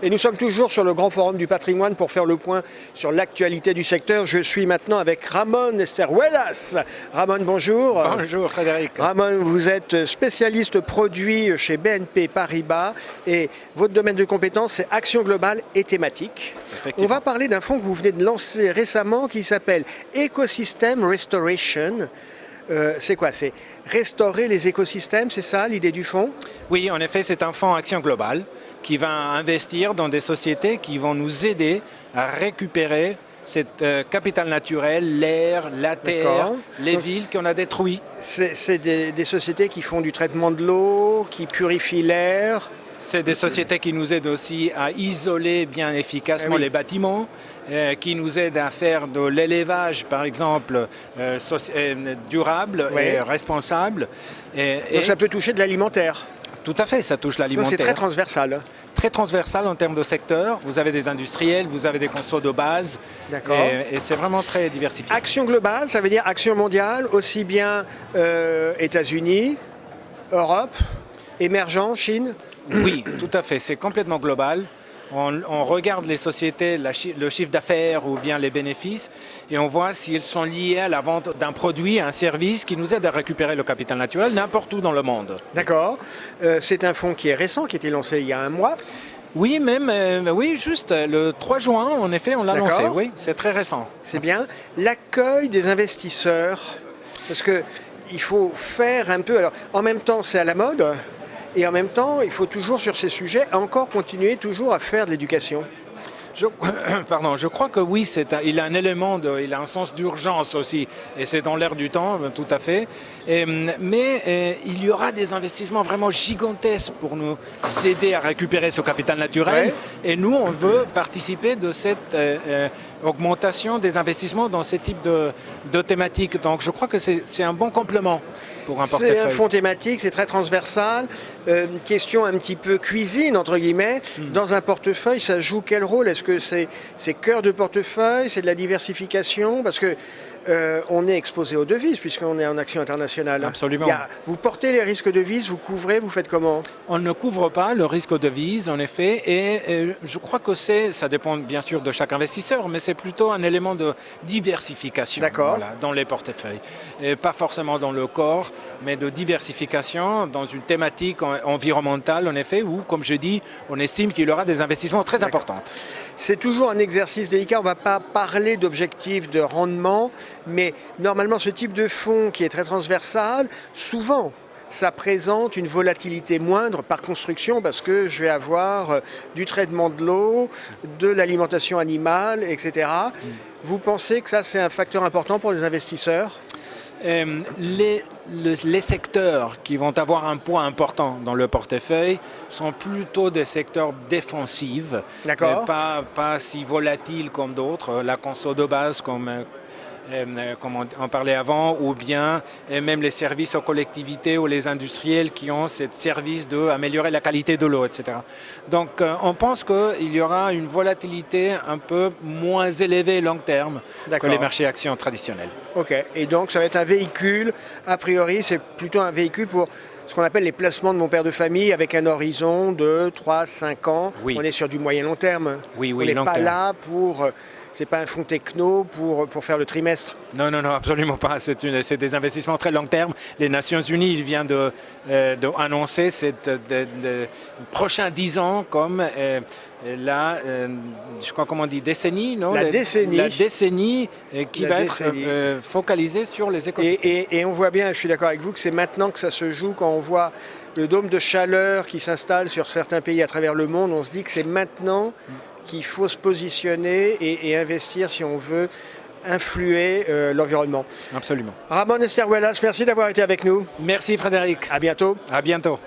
Et nous sommes toujours sur le Grand Forum du Patrimoine pour faire le point sur l'actualité du secteur. Je suis maintenant avec Ramon Esteruelas. Ramon, bonjour. Bonjour Frédéric. Ramon, vous êtes spécialiste produit chez BNP Paribas et votre domaine de compétence, c'est action globale et thématique. On va parler d'un fonds que vous venez de lancer récemment qui s'appelle Ecosystem Restoration. C'est quoi? C'est restaurer les écosystèmes, c'est ça l'idée du fonds? Oui, en effet, c'est un fonds action globale qui va investir dans des sociétés qui vont nous aider à récupérer cette capital naturel, l'air, la terre, les villes qu'on a détruites. C'est des sociétés qui font du traitement de l'eau, qui purifient l'air. C'est des sociétés qui nous aident aussi à isoler bien efficacement les bâtiments, qui nous aident à faire de l'élevage, par exemple, durable et responsable. Donc ça peut toucher de l'alimentaire. Tout à fait, ça touche l'alimentaire. C'est très transversal. Très transversal en termes de secteur. Vous avez des industriels, vous avez des consos de base. D'accord. Et c'est vraiment très diversifié. Action globale, ça veut dire action mondiale, aussi bien États-Unis, Europe, émergent, Chine. Oui, tout à fait. C'est complètement global. On regarde les sociétés, le chiffre d'affaires ou bien les bénéfices, et on voit s'ils sont liés à la vente d'un produit, un service qui nous aide à récupérer le capital naturel n'importe où dans le monde. D'accord. C'est un fonds qui est récent, qui a été lancé il y a un mois. Oui, oui, juste le 3 juin, en effet, on l'a lancé. Oui, c'est très récent. C'est bien. L'accueil des investisseurs, parce qu'il faut faire un peu... Alors, en même temps, c'est à la mode. Et en même temps, il faut toujours, sur ces sujets, encore continuer toujours à faire de l'éducation. Je crois que oui, il a un élément, il a un sens d'urgence aussi, et c'est dans l'air du temps, tout à fait. Mais il y aura des investissements vraiment gigantesques pour nous aider à récupérer ce capital naturel. Et nous, on veut participer de cette augmentation des investissements dans ce type de thématiques. Donc je crois que c'est un bon complément pour un portefeuille. C'est un fonds thématique, c'est très transversal. Question un petit peu cuisine, entre guillemets. Dans un portefeuille, ça joue quel rôle? Est-ce que c'est cœur de portefeuille, c'est de la diversification? Parce que on est exposé aux devises puisqu'on est en action internationale. Absolument. Vous portez les risques de devises, vous couvrez, vous faites comment? On ne couvre pas le risque de devise, en effet, et je crois que ça dépend bien sûr de chaque investisseur, mais c'est plutôt un élément de diversification dans les portefeuilles. Et pas forcément dans le corps, mais de diversification dans une thématique environnementale, en effet, où, comme je dis, on estime qu'il y aura des investissements très importants. C'est toujours un exercice délicat, on ne va pas parler d'objectifs de rendement, mais normalement ce type de fonds qui est très transversal, souvent ça présente une volatilité moindre par construction parce que je vais avoir du traitement de l'eau, de l'alimentation animale, etc. Vous pensez que ça c'est un facteur important pour les investisseurs? Les secteurs qui vont avoir un poids important dans le portefeuille sont plutôt des secteurs défensifs, pas si volatiles comme d'autres, la conso de base comme on parlait avant, ou bien même les services aux collectivités ou les industriels qui ont ce service d'améliorer la qualité de l'eau, etc. Donc on pense qu'il y aura une volatilité un peu moins élevée long terme que les marchés actions traditionnels. Ok, et donc ça va être un véhicule, a priori c'est plutôt un véhicule pour ce qu'on appelle les placements de mon père de famille avec un horizon de 3-5 ans. On est sur du moyen-long terme. On n'est pas là pour... C'est pas un fonds techno pour faire le trimestre. Non, absolument pas. C'est des investissements très long terme. Les Nations Unies viennent d'annoncer les prochains 10 ans comme je crois comment on dit, décennie, non? La décennie qui va être focalisée sur les écosystèmes. Et on voit bien, je suis d'accord avec vous, que c'est maintenant que ça se joue quand on voit le dôme de chaleur qui s'installe sur certains pays à travers le monde. On se dit que c'est maintenant qu'il faut se positionner et investir si on veut influer l'environnement. Absolument. Ramon Esteruelas, merci d'avoir été avec nous. Merci Frédéric. À bientôt. À bientôt.